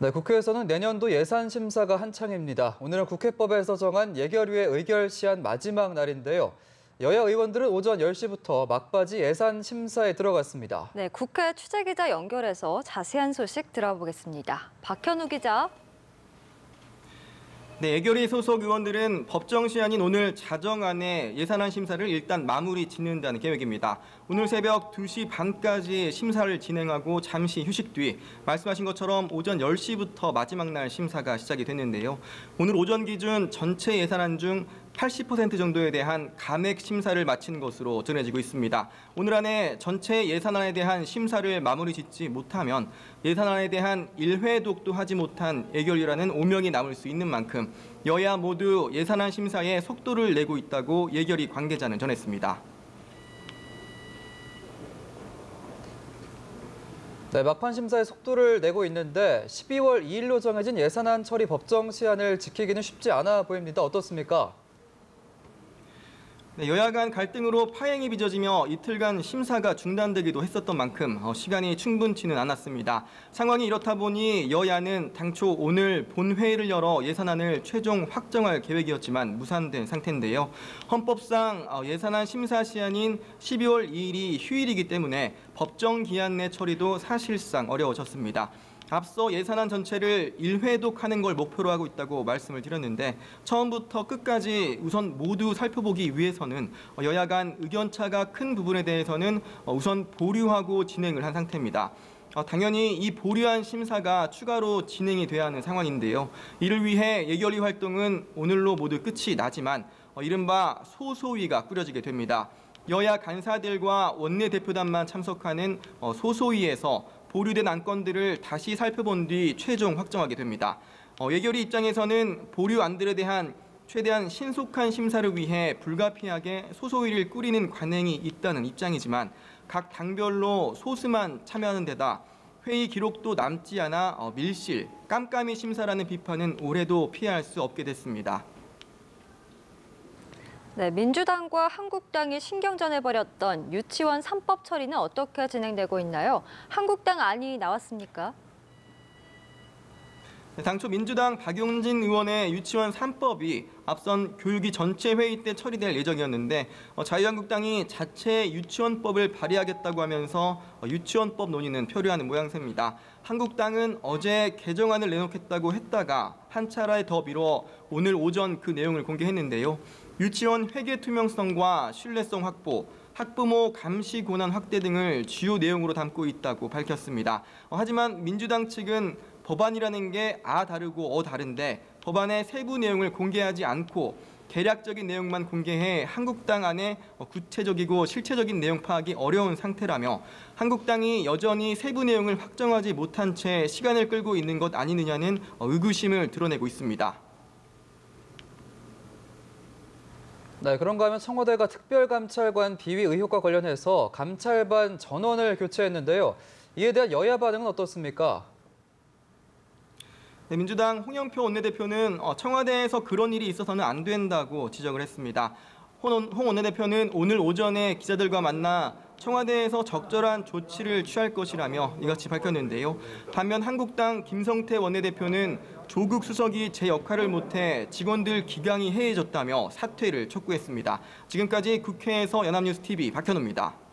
네, 국회에서는 내년도 예산 심사가 한창입니다. 오늘은 국회법에서 정한 예결위의 의결 시한 마지막 날인데요. 여야 의원들은 오전 10시부터 막바지 예산 심사에 들어갔습니다. 네, 국회 취재기자 연결해서 자세한 소식 들어보겠습니다. 박현우 기자. 네, 예결위 소속 의원들은 법정 시한인 오늘 자정안에 예산안 심사를 일단 마무리 짓는다는 계획입니다. 오늘 새벽 2시 반까지 심사를 진행하고 잠시 휴식 뒤 말씀하신 것처럼 오전 10시부터 마지막 날 심사가 시작이 됐는데요. 오늘 오전 기준 전체 예산안 중 80% 정도에 대한 감액 심사를 마친 것으로 전해지고 있습니다. 오늘 안에 전체 예산안에 대한 심사를 마무리 짓지 못하면 예산안에 대한 1회독도 하지 못한 예결위라는 오명이 남을 수 있는 만큼 여야 모두 예산안 심사에 속도를 내고 있다고 예결위 관계자는 전했습니다. 네, 막판 심사에 속도를 내고 있는데 12월 2일로 정해진 예산안 처리 법정 시한을 지키기는 쉽지 않아 보입니다. 어떻습니까? 네, 여야 간 갈등으로 파행이 빚어지며 이틀간 심사가 중단되기도 했었던 만큼 시간이 충분치는 않았습니다. 상황이 이렇다 보니 여야는 당초 오늘 본회의를 열어 예산안을 최종 확정할 계획이었지만 무산된 상태인데요. 헌법상 예산안 심사 시한인 12월 2일이 휴일이기 때문에 법정 기한 내 처리도 사실상 어려워졌습니다. 앞서 예산안 전체를 1회독하는 걸 목표로 하고 있다고 말씀을 드렸는데 처음부터 끝까지 우선 모두 살펴보기 위해서는 여야 간 의견차가 큰 부분에 대해서는 우선 보류하고 진행을 한 상태입니다. 당연히 이 보류한 심사가 추가로 진행이 돼야 하는 상황인데요. 이를 위해 예결위 활동은 오늘로 모두 끝이 나지만 이른바 소소위가 꾸려지게 됩니다. 여야 간사들과 원내대표단만 참석하는 소소위에서 보류된 안건들을 다시 살펴본 뒤 최종 확정하게 됩니다. 예결위 입장에서는 보류 안들에 대한 최대한 신속한 심사를 위해 불가피하게 소소위를 꾸리는 관행이 있다는 입장이지만 각 당별로 소수만 참여하는 데다 회의 기록도 남지 않아 밀실, 깜깜이 심사라는 비판은 올해도 피할 수 없게 됐습니다. 네, 민주당과 한국당이 신경전해버렸던 유치원 3법 처리는 어떻게 진행되고 있나요? 한국당 안이 나왔습니까? 당초 민주당 박용진 의원의 유치원 3법이 앞선 교육위 전체 회의 때 처리될 예정이었는데 자유한국당이 자체 유치원법을 발의하겠다고 하면서 유치원법 논의는 표류하는 모양새입니다. 한국당은 어제 개정안을 내놓겠다고 했다가 한 차례 더 미뤄 오늘 오전 그 내용을 공개했는데요. 유치원 회계 투명성과 신뢰성 확보, 학부모 감시 권한 확대 등을 주요 내용으로 담고 있다고 밝혔습니다. 하지만 민주당 측은 법안이라는 게 다르고 다른데 법안의 세부 내용을 공개하지 않고 개략적인 내용만 공개해 한국당 안에 구체적이고 실체적인 내용 파악이 어려운 상태라며 한국당이 여전히 세부 내용을 확정하지 못한 채 시간을 끌고 있는 것 아니느냐는 의구심을 드러내고 있습니다. 네, 그런가 하면 청와대가 특별감찰관 비위 의혹과 관련해서 감찰반 전원을 교체했는데요. 이에 대한 여야 반응은 어떻습니까? 네, 민주당 홍영표 원내대표는 청와대에서 그런 일이 있어서는 안 된다고 지적을 했습니다. 홍 원내대표는 오늘 오전에 기자들과 만나 청와대에서 적절한 조치를 취할 것이라며 이같이 밝혔는데요. 반면 한국당 김성태 원내대표는 조국 수석이 제 역할을 못해 직원들 기강이 해해졌다며 사퇴를 촉구했습니다. 지금까지 국회에서 연합뉴스TV 박현우입니다.